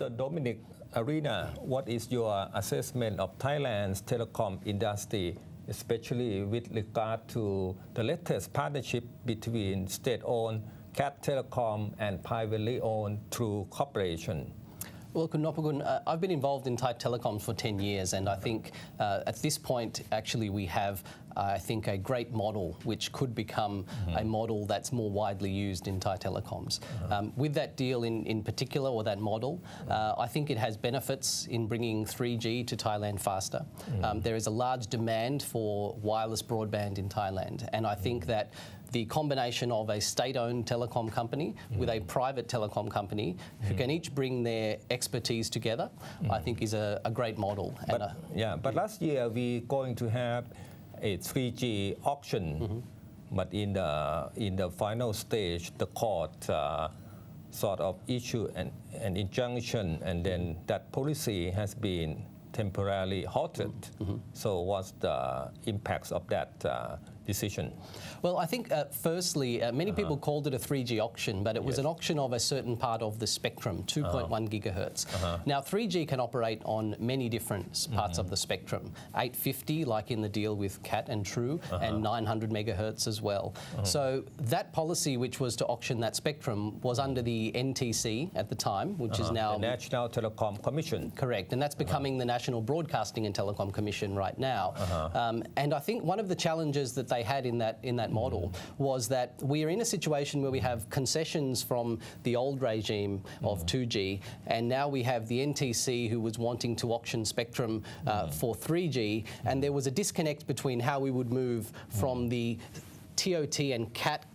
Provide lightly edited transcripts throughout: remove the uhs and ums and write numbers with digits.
Dr. Dominic Arena, what is your assessment of Thailand's telecom industry, especially with regard to the latest partnership between state-owned CAT Telecom and privately owned True Corporation? Well, Kun Nopakun, I've been involved in Thai telecoms for 10 years, and I think at this point, actually, we have, I think, a great model which could become a model that's more widely used in Thai telecoms. With that deal in particular, or that model, I think it has benefits in bringing 3G to Thailand faster. There is a large demand for wireless broadband in Thailand, and I think that the combination of a state-owned telecom company with a private telecom company who can each bring their expertise together, I think is a great model. But last year we going to have a 3G auction, but in the final stage, the court sort of issued an injunction, and then that policy has been temporarily halted. So what's the impacts of that decision? Well, I think firstly, many people called it a 3G auction, but it was an auction of a certain part of the spectrum, 2.1 gigahertz. Now, 3G can operate on many different parts of the spectrum, 850 like in the deal with CAT and True, and 900 megahertz as well. So that policy, which was to auction that spectrum, was under the NTC at the time, which is now the National Telecom Commission. Correct, and that's becoming the National Broadcasting and Telecom Commission right now. And I think one of the challenges that they had in that model was that we are in a situation where we have concessions from the old regime of 2G, and now we have the NTC who was wanting to auction spectrum for 3G, and there was a disconnect between how we would move from the TOT and CAT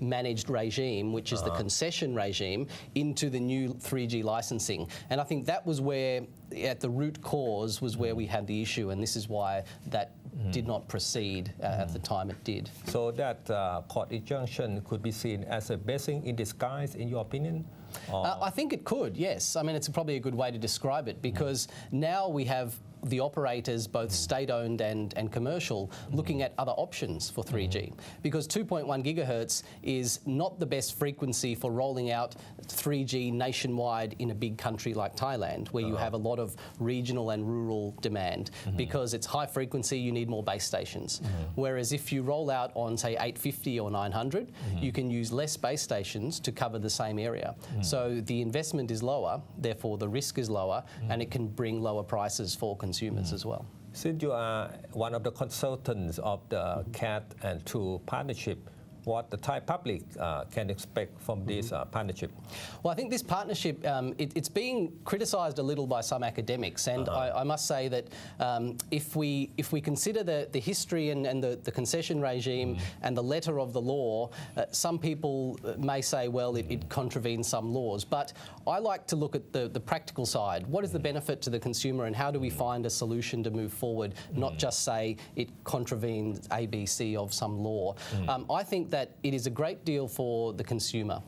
managed regime, which is the concession regime, into the new 3G licensing. And I think that was where, at the root cause, was where we had the issue, and this is why that did not proceed at the time it did. So that court injunction could be seen as a blessing in disguise, in your opinion? I think it could, yes. I mean, it's probably a good way to describe it, because now we have the operators, both state-owned and commercial, looking at other options for 3G. Because 2.1 gigahertz is not the best frequency for rolling out 3G nationwide in a big country like Thailand, where you have a lot of regional and rural demand. Because it's high frequency, you need more base stations. Whereas if you roll out on, say, 850 or 900, you can use less base stations to cover the same area. So the investment is lower, therefore the risk is lower, and it can bring lower prices for consumers as well. Since you are one of the consultants of the CAT and True partnership, what the Thai public can expect from this partnership? Well, I think this partnership, it's being criticised a little by some academics, and I must say that if we consider the history and the concession regime and the letter of the law, some people may say, well, it contravenes some laws. But I like to look at the practical side. What is the benefit to the consumer, and how do we find a solution to move forward, not just say it contravenes ABC of some law. I think that it is a great deal for the consumer,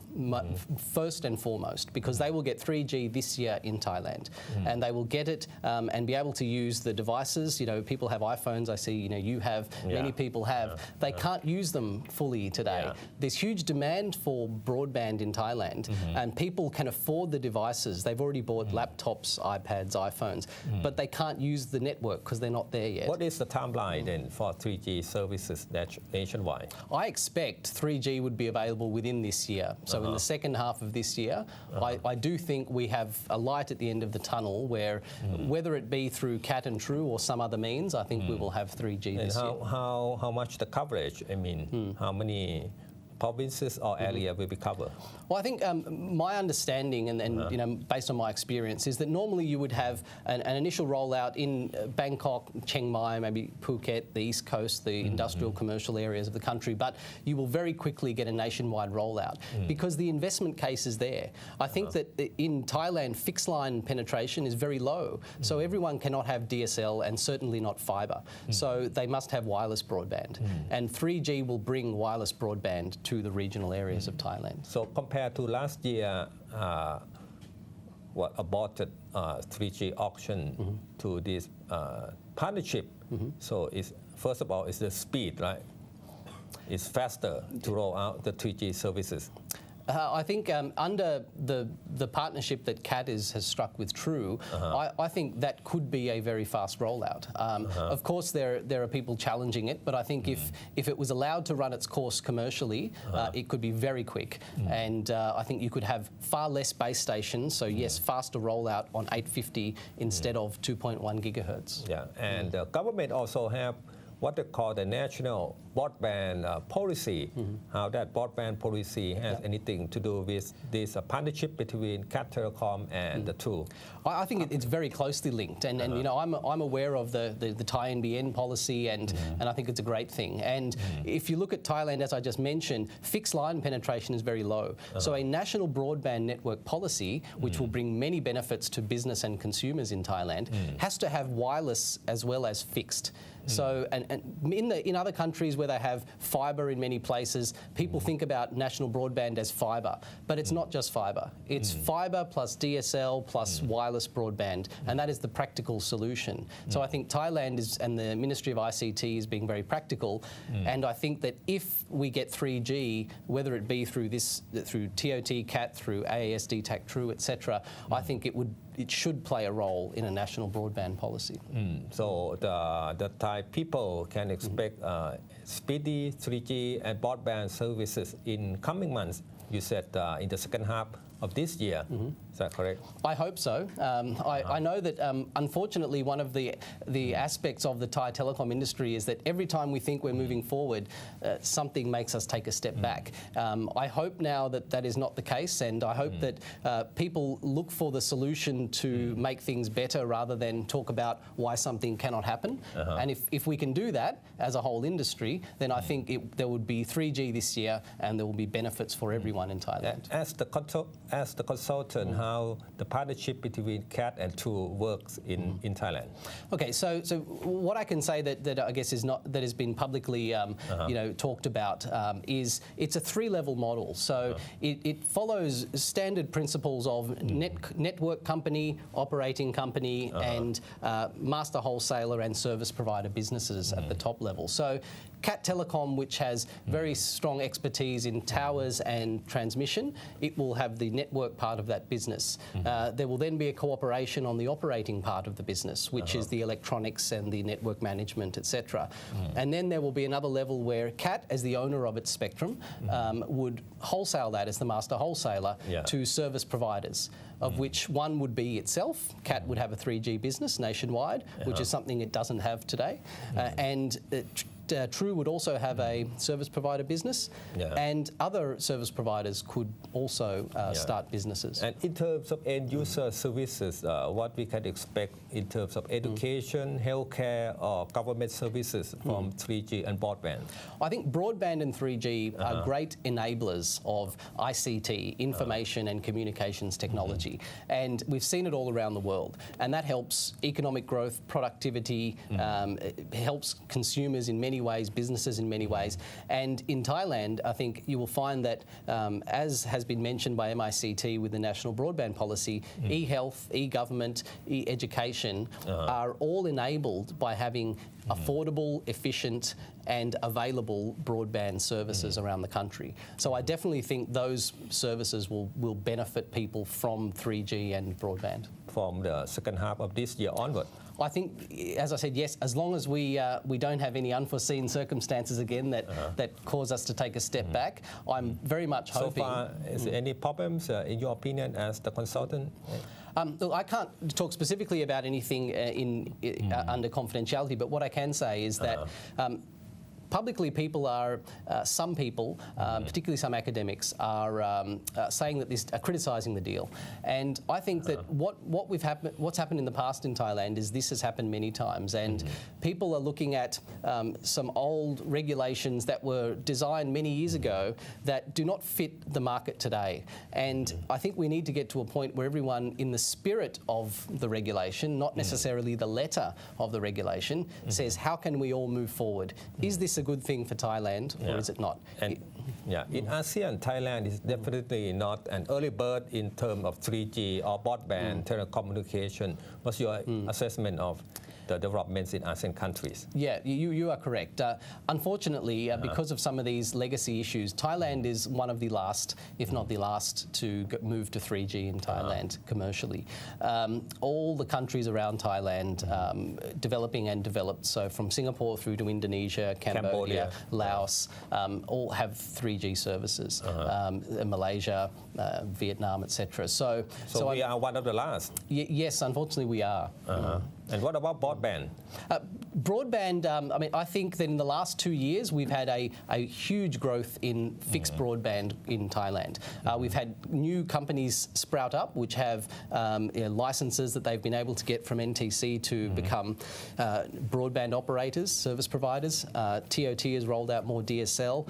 first and foremost, because they will get 3G this year in Thailand, and they will get it and be able to use the devices. You know, people have iPhones. I see, you know, you have, many people have. They can't use them fully today. There's huge demand for broadband in Thailand, and people can afford the devices. They've already bought laptops, iPads, iPhones, but they can't use the network because they're not there yet. What is the timeline then for 3G services nationwide? I expect 3G would be available within this year. So in the second half of this year, I do think we have a light at the end of the tunnel where, whether it be through CAT and True or some other means, I think we will have 3G this year. How much the coverage? I mean, how many provinces or area will be covered? Well, I think my understanding and you know, based on my experience, is that normally you would have an initial rollout in Bangkok, Chiang Mai, maybe Phuket, the East Coast, the industrial commercial areas of the country, but you will very quickly get a nationwide rollout because the investment case is there. I think that in Thailand, fixed line penetration is very low, so everyone cannot have DSL and certainly not fibre. So they must have wireless broadband, and 3G will bring wireless broadband to the regional areas of Thailand. So compared to last year, what aborted 3G auction to this partnership, so it's, first of all, it's the speed, right? It's faster to roll out the 3G services. I think under the partnership that CAT has struck with True, I think that could be a very fast rollout. Of course, there are people challenging it, but I think if it was allowed to run its course commercially, it could be very quick. And I think you could have far less base stations, so yes, faster rollout on 850 instead of 2.1 gigahertz. Yeah, and the government also have what they call the national broadband policy, how that broadband policy has anything to do with this partnership between CAT Telecom and the True. I think it's very closely linked, and you know, I'm aware of the Thai NBN policy, and I think it's a great thing. And if you look at Thailand, as I just mentioned, fixed line penetration is very low. So a national broadband network policy, which will bring many benefits to business and consumers in Thailand, has to have wireless as well as fixed. So, and in other countries where they have fibre in many places, people think about national broadband as fibre, but it's not just fibre. It's fibre plus DSL plus wireless broadband, and that is the practical solution. So I think Thailand and the Ministry of ICT is being very practical, and I think that if we get 3G, whether it be through TOT, CAT, through AASD, TAC, True, etc., I think it should play a role in a national broadband policy. So the Thai people can expect speedy 3G and broadband services in coming months, you said in the second half of this year. Is that correct? I hope so. I know that unfortunately one of the aspects of the Thai telecom industry is that every time we think we're moving forward, something makes us take a step back. I hope now that that is not the case, and I hope that people look for the solution to make things better rather than talk about why something cannot happen. And if we can do that as a whole industry, then I think there would be 3G this year, and there will be benefits for everyone in Thailand. As the consultant, how the partnership between CAT and True works in Thailand? Okay, so what I can say that I guess that has been publicly talked about is it's a 3-level model. So it follows standard principles of network company, operating company, and master wholesaler and service provider businesses at the top level. So CAT Telecom, which has very strong expertise in towers and transmission, it will have the network part of that business. There will then be a cooperation on the operating part of the business, which is the electronics and the network management, etc. And then there will be another level where CAT, as the owner of its spectrum, would wholesale that as the master wholesaler to service providers, of which one would be itself. CAT would have a 3G business nationwide, which is something it doesn't have today. And True would also have a service provider business, and other service providers could also start businesses. And in terms of end user services, what we can expect in terms of education, healthcare, or government services from 3G and broadband? I think broadband and 3G are great enablers of ICT, information and communications technology, and we've seen it all around the world, and that helps economic growth, productivity, it helps consumers in many ways, businesses in many ways. And in Thailand, I think you will find that, as has been mentioned by MICT with the national broadband policy, e-health, e-government, e-education are all enabled by having affordable, efficient and available broadband services around the country. So I definitely think those services will benefit people from 3G and broadband. From the second half of this year onward? I think, as I said, yes, as long as we don't have any unforeseen circumstances again that cause us to take a step back, I'm very much hoping. So far, is there any problems, in your opinion, as the consultant? Look, I can't talk specifically about anything under confidentiality, but what I can say is that publicly, some people, particularly some academics, are saying that are criticising the deal. And I think that what's happened in the past in Thailand is this has happened many times, and people are looking at some old regulations that were designed many years ago that do not fit the market today. And I think we need to get to a point where everyone, in the spirit of the regulation, not necessarily the letter of the regulation, says, how can we all move forward? Is this a good thing for Thailand, or is it not? And in ASEAN, Thailand is definitely not an early bird in terms of 3G or broadband telecommunication. What's your assessment of the developments in ASEAN countries. Yeah, you are correct. Unfortunately, because of some of these legacy issues, Thailand is one of the last, if not the last, to move to 3G in Thailand commercially. All the countries around Thailand, developing and developed, so from Singapore through to Indonesia, Cambodia, Laos, all have 3G services. Malaysia, Vietnam, etc. So we are one of the last. Yes, unfortunately we are. And what about broadband? Broadband, I mean, I think that in the last 2 years we've had a huge growth in fixed broadband in Thailand. We've had new companies sprout up which have licenses that they've been able to get from NTC to become broadband operators, service providers. TOT has rolled out more DSL.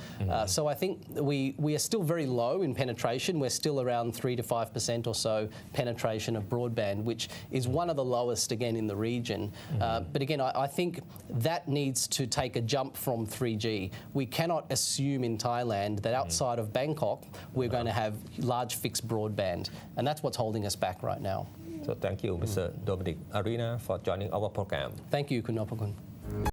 So I think we are still very low in penetration. We're still around 3 to 5% or so penetration of broadband, which is one of the lowest again in the region. But again, I think that needs to take a jump from 3G. We cannot assume in Thailand that outside of Bangkok we're going to have large fixed broadband, and that's what's holding us back right now. So thank you, Mr. Dominic Arena, for joining our program. Thank you, Kun Nopakun.